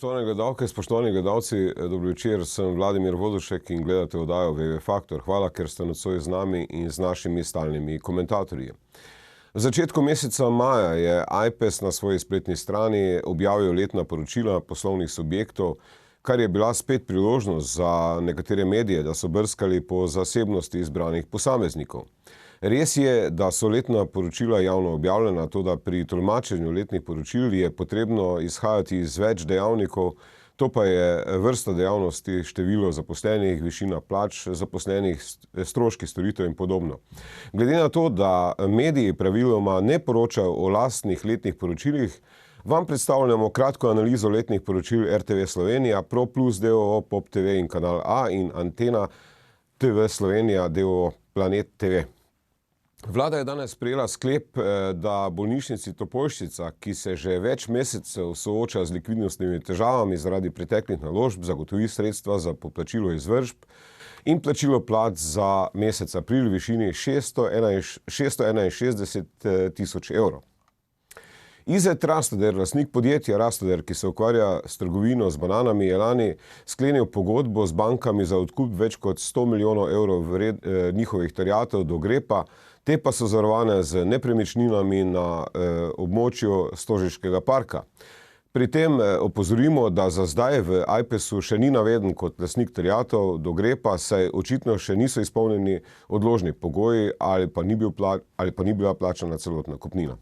Spoštovane gledalke, spoštovani gledalci, dobro večer, sem Vladimir Vodušek in gledate oddajo VV Faktor. Hvala, ker ste nocoj z nami in z našimi stalnimi komentatorji. V začetku meseca maja je Ajpes na svoji spletni strani objavil letna poročila poslovnih subjektov, kar je bila spet priložnost za nekatere medije, da so brskali po zasebnosti izbranih posameznikov. Res je, da so letna poročila javno objavljena, toda pri tolmačenju letnih poročil je potrebno izhajati iz več dejavnikov, to pa je vrsta dejavnosti, število zaposlenih, višina plač zaposlenih, stroški storitev in podobno. Glede na to, da mediji praviloma ne poročajo o lastnih letnih poročilih, vam predstavljamo kratko analizo letnih poročil RTV Slovenija, Pro Plus d.o.o., Pop TV in Kanal A in Antena TV Slovenija d.o.o., Planet TV. Vlada je danes sprejela sklep, da bolnišnici Topolšica, ki se že več mesecev sooča z likvidnostnimi težavami zaradi preteklih naložb, zagotovi sredstva za poplačilo izvršb in plačilo plač za mesec april v višini 661 tisoč evrov. Izet Rastoder, lastnik podjetja Rastoder, ki se ukvarja s trgovino z bananami, je lani sklenil pogodbo z bankami za odkup več kot 100 milijonov evrov njihovih terjatev do Grepa, te pa so zavarovane z nepremičninami na območju Stožiškega parka. Pri tem opozorimo, da za zdaj v Ajpesu še ni naveden kot lastnik terjatev do Grepa, saj očitno še niso izpolnjeni odložni pogoji ali pa ni bila plačana celotna kupnina.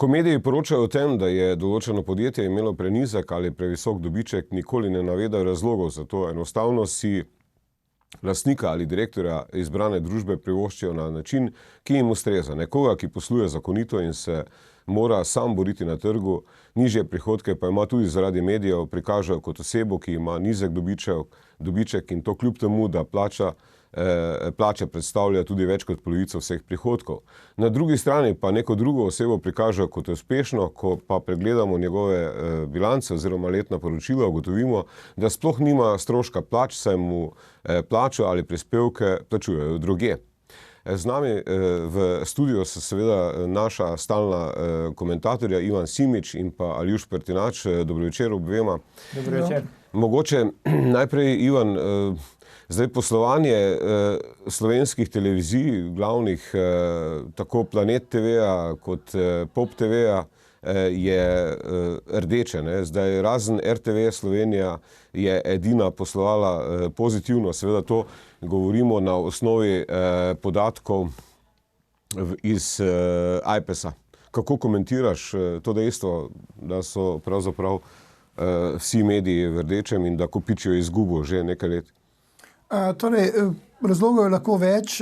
Ko mediji poročajo o tem, da je določeno podjetje imelo prenizek ali previsok dobiček, nikoli ne navedajo razlogov za to. Enostavno si lastnika ali direktorja izbrane družbe privoščijo na način, ki jim ustreza. Nekoga, ki posluje zakonito in se mora sam boriti na trgu, nižje prihodke pa ima tudi zaradi medijev, prikažejo kot osebo, ki ima nizek dobiček in to kljub temu, da plače predstavlja tudi več kot polovico vseh prihodkov. Na drugi strani pa neko drugo osebo prikažejo kot uspešno, ko pa pregledamo njegove bilance oziroma letna poročila, ugotovimo, da sploh nima stroška plač, saj mu plačo ali prispevke plačujejo drugje. Z nami v studiu so seveda naša stalna komentatorja Ivan Simič in pa Aljuš Pertinač. Dobro večer obema. Dobro večer. Mogoče najprej, Ivan, zdaj poslovanje slovenskih televizij, glavnih tako Planet TV-a kot Pop TV-a, je rdeče. Zdaj razen RTV Slovenija je edina poslovala pozitivno, seveda to govorimo na osnovi podatkov iz Ajpesa. Kako komentiraš to dejstvo, da so pravzaprav vsi mediji v rdečem in da kopičijo izgubo že nekaj let? Torej, razlogov je lahko več,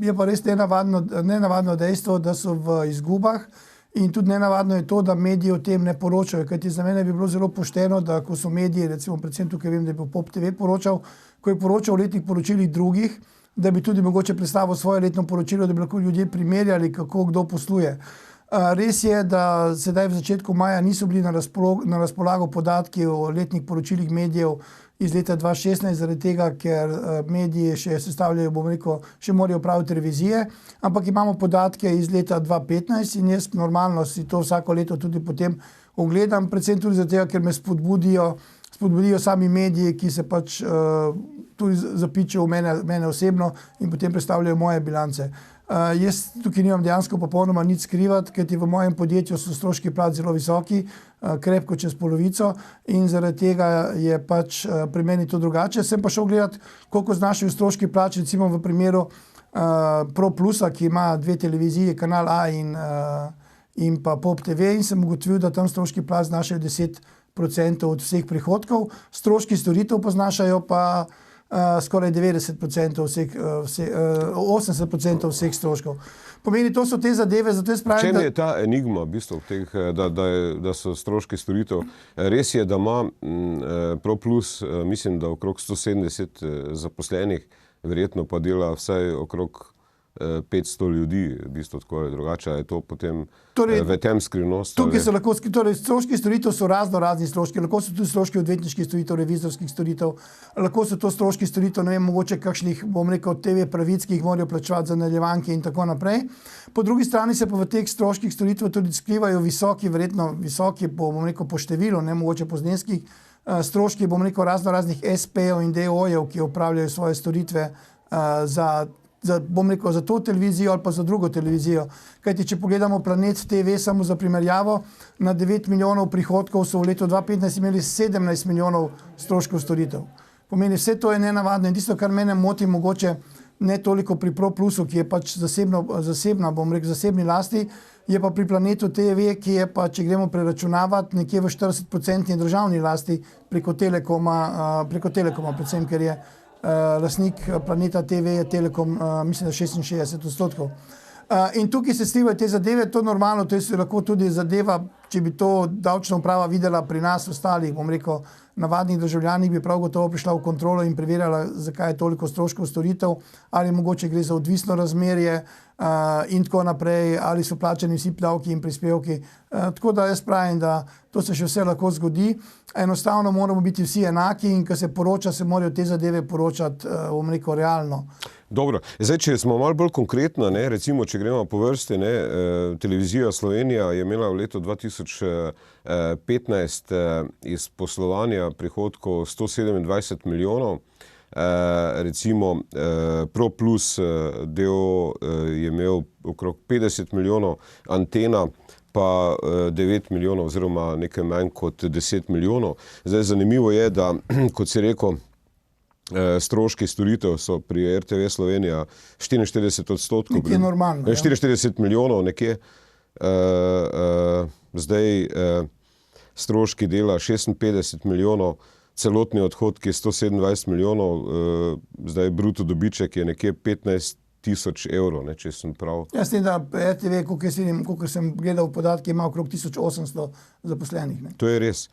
je pa res nenavadno dejstvo, da so v izgubah in tudi nenavadno je to, da mediji o tem ne poročajo, kajti za mene bi bilo zelo pošteno, da ko so mediji, recimo predvsem tukaj vem, da je bil Pop TV poročal, ko je poročal o letnih poročilih drugih, da bi tudi mogoče predstavil svoje letno poročilo, da bi lahko ljudje primerjali, kako kdo posluje. Res je, da sedaj v začetku maja niso bili na razpolago podatki o letnih poročilih medijev iz leta 2016, zaradi tega, ker mediji še sestavljajo, bomo rekel, še morajo praviti revizije, ampak imamo podatke iz leta 2015 in jaz normalno si to vsako leto tudi potem ogledam, predvsem tudi zaradi tega, ker me spodbudijo sami mediji, ki se pač tudi zapičejo v mene osebno in potem predstavljajo moje bilance. Jaz tukaj nimam dejansko popolnoma nič skrivati, kajti v mojem podjetju so stroški plač zelo visoki, krepko čez polovico in zaradi tega je pač pri meni to drugače. Sem pa šel gledati, koliko znašajo stroški plač, recimo v primeru Pro Plusa, ki ima dve televiziji, Kanal A in pa Pop TV, in sem ugotovil, da tam stroški plač znašajo 10% od vseh prihodkov, stroški storitev pa znašajo pa skoraj 80% vseh stroškov. Pomeni, to so te zadeve, zato jaz pravim, Čem je ta enigma v bistvu teh, da so stroški storitev? Res je, da ima Pro Plus, mislim, da okrog 170 zaposlenih, verjetno pa dela vsaj okrog 500 ljudi, v bistvu tako ali drugače, je to potem Torej, v tem skrivnost? Tukaj so lahko, torej stroški storitev so razni stroški, lahko so tudi stroški odvetniških storitev, revizorskih storitev, lahko so to stroški storitev, ne vem, mogoče kakšnih, bom rekel, TV pravic, ki jih morajo plačevati za nadaljevanke in tako naprej. Po drugi strani se pa v teh stroških storitev tudi skrivajo verjetno visoki, bom rekel, po številu, ne mogoče po zneskih, stroški, bom rekel, raznih SP-jev in DO-jev, ki upravljajo svoje storitve bom rekel, za to televizijo ali pa za drugo televizijo. Kajti, če pogledamo Planet TV samo za primerjavo, na 9 milijonov prihodkov so v letu 2015 imeli 17 milijonov stroškov storitev. Pomeni, vse to je nenavadno in tisto, kar mene moti, mogoče ne toliko pri ProPlusu, ki je pač zasebna, bom rekel, zasebni lasti, je pa pri Planetu TV, ki je pa, če gremo preračunavati, nekje v 40% državni lasti preko Telekoma, predvsem, ker je lastnik Planeta TV je Telekom, mislim, da 66%. In tukaj se skrivajo te zadeve, to normalno, to je lahko tudi zadeva, če bi to davčna uprava videla pri nas ostalih, bom rekel, navadnih državljanih, bi prav gotovo prišla v kontrolo in preverjala, zakaj je toliko stroškov storitev, ali mogoče gre za odvisno razmerje in tako naprej, ali so plačani vsi davki in prispevki. Tako da jaz pravim, da to se še vse lahko zgodi. Enostavno moramo biti vsi enaki in ko se poroča, se morajo te zadeve poročati, bom rekel, realno. Dobro, zdaj, če smo malo bolj konkretno, ne, recimo, če gremo po vrsti, ne, Televizija Slovenija je imela v letu 2015 iz poslovanja prihodkov 127 milijonov, recimo ProPlus DO je imel okrog 50 milijonov, Antena pa 9 milijonov oziroma nekaj manj kot 10 milijonov. Zdaj, zanimivo je, da, kot si rekel, stroški storitev so pri RTV Slovenija 44%. Nekje normalno. 44 milijonov nekje. Zdaj stroški dela 56 milijonov, celotni odhodki 127 milijonov, zdaj bruto dobiček je nekje 15 tisoč evrov, ne, če sem prav. Jaz tem, da RTV, kolikor sem gledal podatke, ima okrog 1800 zaposlenih. Ne. To je res.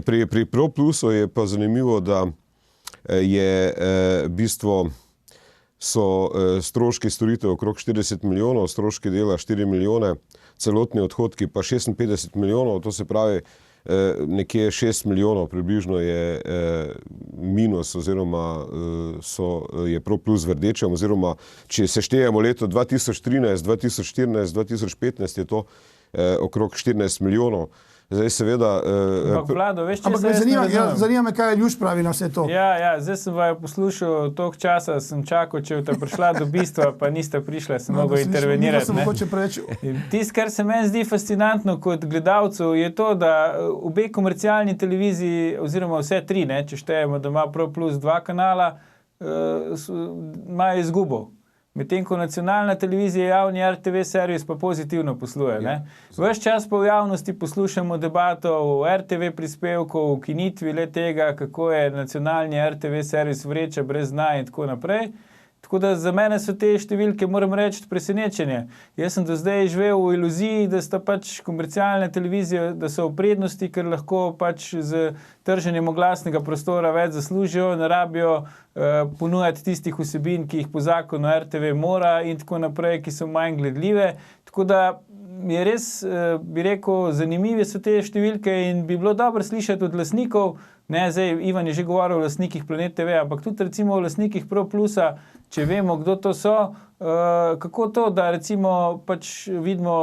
Pri ProPlusu je pa zanimivo, da je bistvo so stroški storitev okrog 40 milijonov, stroški dela 4 milijone, celotni odhodki pa 56 milijonov, to se pravi nekje 6 milijonov približno je minus oziroma je ProPlus v rdečem oziroma če seštejemo leto 2013, 2014, 2015 je to okrog 14 milijonov. Zdaj seveda... Vlado, veš, če ampak zanima me, kaj Ljuš pravi na vse to. Ja, zdaj sem vaju poslušal, toliko časa sem čakal, če boste prišla do bistva, pa niste prišla, sem mogel intervenirati. Tisto, kar se meni zdi fascinantno kot gledalcev, je to, da obe komercialni televiziji, oziroma vse tri, ne, če štejemo, da ima ProPlus 2 kanala, imajo izgubo. Medtem ko nacionalna televizija, javni RTV servis pa pozitivno posluje. Ne? Ves čas pa v javnosti poslušamo debato o RTV prispevku, o ukinitvi le tega, kako je nacionalni RTV servis vreča brez dna in tako naprej. Tako da za mene so te številke, moram reči, presenečenje. Jaz sem do zdaj živel v iluziji, da sta pač komercialne televizije, da so v prednosti, ker lahko pač z trženjem oglasnega prostora več zaslužijo, ne rabijo ponujati tistih vsebin, ki jih po zakonu RTV mora in tako naprej, ki so manj gledljive. Tako da je res, bi rekel, zanimive so te številke in bi bilo dobro slišati od lastnikov, ne, zdaj Ivan je že govoril o lastnikih Planet TV, ampak tudi recimo o lastnikih ProPlusa, če vemo, kdo to so, kako to, da recimo pač vidimo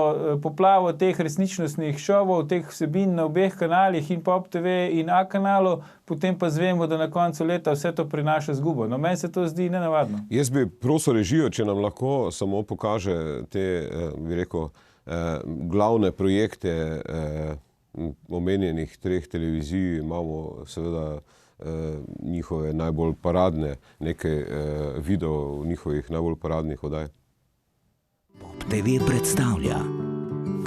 poplavo teh resničnostnih šovov, teh vsebin na obeh kanalih in Pop TV in A kanalu, potem pa zvemo, da na koncu leta vse to prinaša izgubo. No, meni se to zdi nenavadno. Jaz bi prosil režijo, če nam lahko samo pokaže te, bi rekel, glavne projekte omenjenih treh televizij, imamo seveda njihove najbolj paradne, nekaj videov njihovih najbolj paradnih oddaj. Pop TV predstavlja.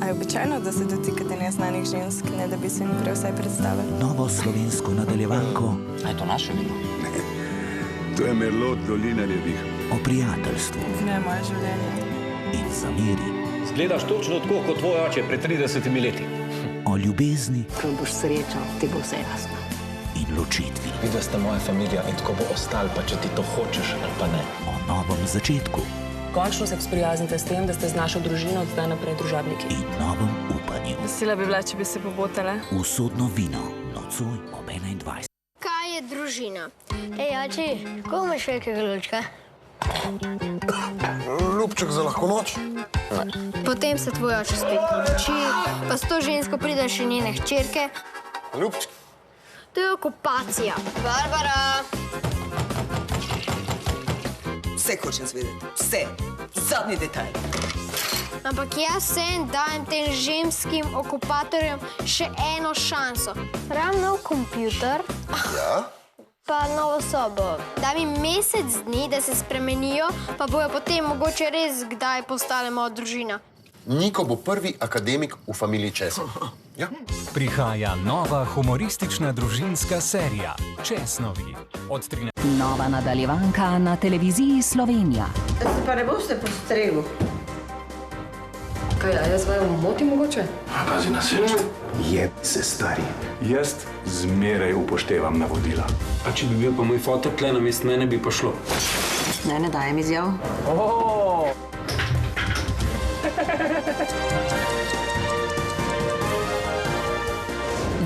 A je običajno, da se dotikate neznanih žensk, ne da bi se jim prej vsaj predstavili? Novo slovensko nadaljevanko. A je to naše vino? Ne, to je Merlot Dolina Levih. O prijateljstvu. Ne, moje življenje. In zameri. Zgledaš točno tako, kot tvoj oče pred 30 leti. O ljubezni. Ko boš srečal, ti bo vse jasno. In ločitvi. Videla ste moja familija in tako bo ostal, pa če ti to hočeš ali pa ne. O novem začetku. Končno se sprijaznite s tem, da ste z našo družino od zdaj naprej družabniki. In novem upanju. Vesela bi bila, če bi se pobotale. Usodno vino, nocoj ob 21. Kaj je družina? Ej, oči, koliko imaš velikega lučka? Ljubček za lahko noč. Potem se tvoj oče spet poroči, pa s to žensko pride še njene hčerke. Ljubček. To je okupacija. Barbara! Vse hočem zvedeti. Vse. Zadnji detajl. Ampak jaz vsem dajem tem ženskim okupatorjem še eno šanso. Rabim nov kompjuter. Ja? Pa novo sobo. Daj mi mesec dni, da se spremenijo, pa bojo potem mogoče res kdaj postale moja družina. Niko bo prvi akademik v familiji Česov. Ja? Prihaja nova humoristična družinska serija Česnovi. Nova nadaljevanka na televiziji Slovenija. Da se pa ne boste postregli. Kaj, jaz vaju motim mogoče? Pazi na srečo. Jeb se, stari. Jaz zmeraj upoštevam navodila. A če bi bil pa moj fotor tle na mest mene, bi pa šlo. Ne dajem izjav.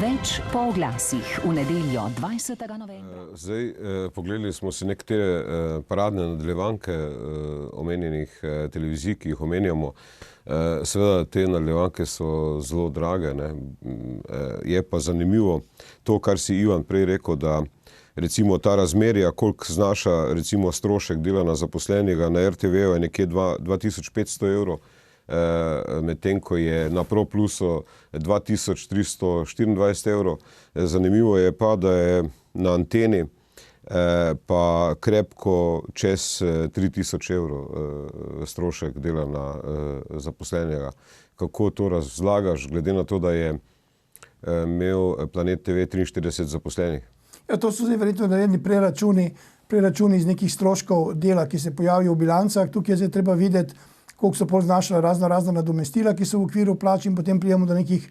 Več po oglasih v nedeljo 20. novembra. Zdaj, pogledali smo si nekatere paradne nadaljevanke omenjenih televizij, ki jih omenjamo. Seveda, te nadaljevanke so zelo drage, ne. Je pa zanimivo to, kar si Ivan prej rekel, da recimo ta razmerja, koliko znaša recimo strošek dela na zaposlenega na RTV-ju je nekje 2500 evrov, medtem ko je na Pro Plusu 2324 evrov. Zanimivo je pa, da je na Anteni pa krepko čez 3000 evrov strošek dela na zaposlenega. Kako to razlagaš, glede na to, da je imel Planet TV 43 zaposlenih? Ja, to so zdaj verjetno naredni preračuni iz nekih stroškov dela, ki se pojavijo v bilancah. Tukaj je zdaj treba videti, koliko so pol znašala razna nadomestila, ki so v okviru plač in potem prijemo do nekih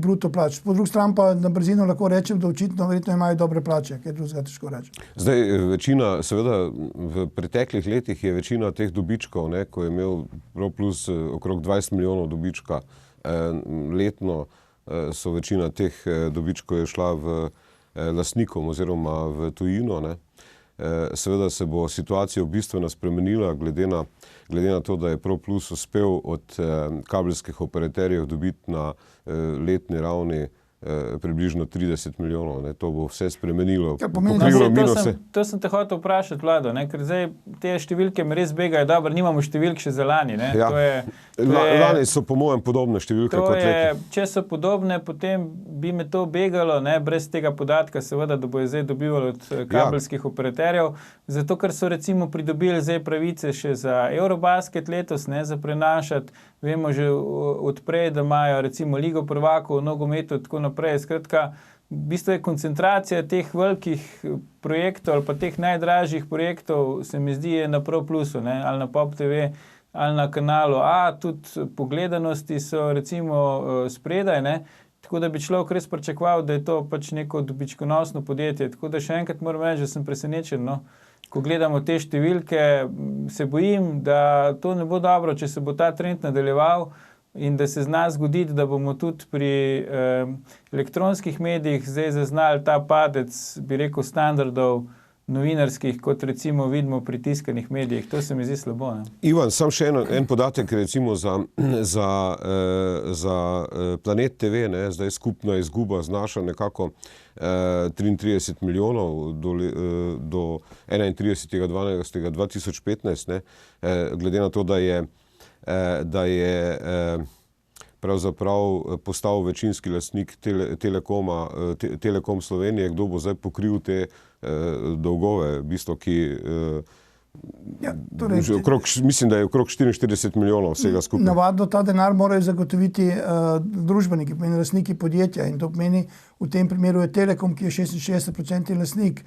bruto plač. Po drugi strani pa na brzino lahko rečem, da očitno verjetno imajo dobre plače, ker drugega težko reči. Zdaj, večina, seveda v preteklih letih je večina teh dobičkov, ne, ko je imel Pro Plus okrog 20 milijonov dobička letno, so večina teh dobičkov je šla v lastnikom oziroma v tujino, ne. Seveda se bo situacija bistveno spremenila, glede na to, da je Pro Plus uspel od kabelskih operaterjev dobiti na letni ravni približno 30 milijonov. Ne. To bo vse spremenilo. To sem te hotel vprašati, Vlado, ne, ker zdaj te številke mi res begajo dobro, nimamo številk še za lani. Ne. Ja. Lani so po mojem podobne številke kot leti. Če so podobne, potem bi me to begalo, ne, brez tega podatka, seveda, da bojo zdaj dobivali od kabelskih operaterjev, zato ker so recimo pridobili zdaj pravice še za Eurobasket letos, ne, za prenašati. Vemo že odprej, da imajo recimo Ligo prvakov v nogometu, tako naprej. Skratka, v bistvu je koncentracija teh velikih projektov ali pa teh najdražjih projektov, se mi zdi, je na Pro Plusu, ne, ali na Pop TV, ali na kanalu A, tudi pogledanosti so recimo spredaj, ne, tako da bi človek res pričakoval, da je to pač neko dobičkonosno podjetje. Tako da še enkrat moram reči, da sem presenečen, no. Ko gledamo te številke, se bojim, da to ne bo dobro, če se bo ta trend nadaljeval in da se zna zgoditi, da bomo tudi pri elektronskih medijih zdaj zaznali ta padec, bi rekel, standardov novinarskih, kot recimo vidimo pri tiskanih medijih. To se mi zdi slabo. Ne? Ivan, sam še en podatek recimo za Planet TV, ne, zdaj skupna izguba znaša nekako 33 milijonov do 31.12.2015, ne, glede na to, da je pravzaprav postal večinski lastnik Telekom Slovenije, kdo bo zdaj pokril te dolgove, v bistvu, ki mislim, da je okrog 44 milijonov vsega skupaj. Navadno ta denar morajo zagotoviti družbeniki, pomeni lastniki podjetja, in to pomeni, v tem primeru je Telekom, ki je 66% lastnik.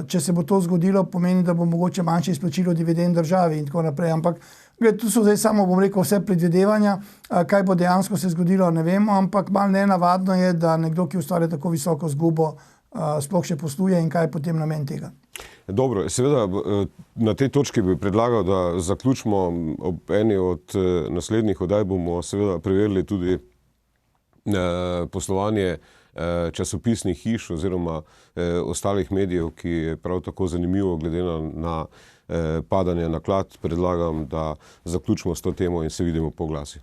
Če se bo to zgodilo, pomeni, da bo mogoče manjše izplačilo dividend državi in tako naprej. Ampak tu so zdaj samo, bom rekel, vse predvidevanja, kaj bo dejansko se zgodilo, ne vemo, ampak malo nenavadno je, da nekdo, ki ustvarja tako visoko izgubo, sploh še posluje in kaj je potem namen tega. Dobro, seveda na tej točki bi predlagal, da zaključimo ob eni od naslednjih oddaj, bomo seveda preverili tudi poslovanje časopisnih hiš oziroma ostalih medijev, ki je prav tako zanimivo glede na padanje naklad. Predlagam, da zaključimo s to temo in se vidimo po glasi.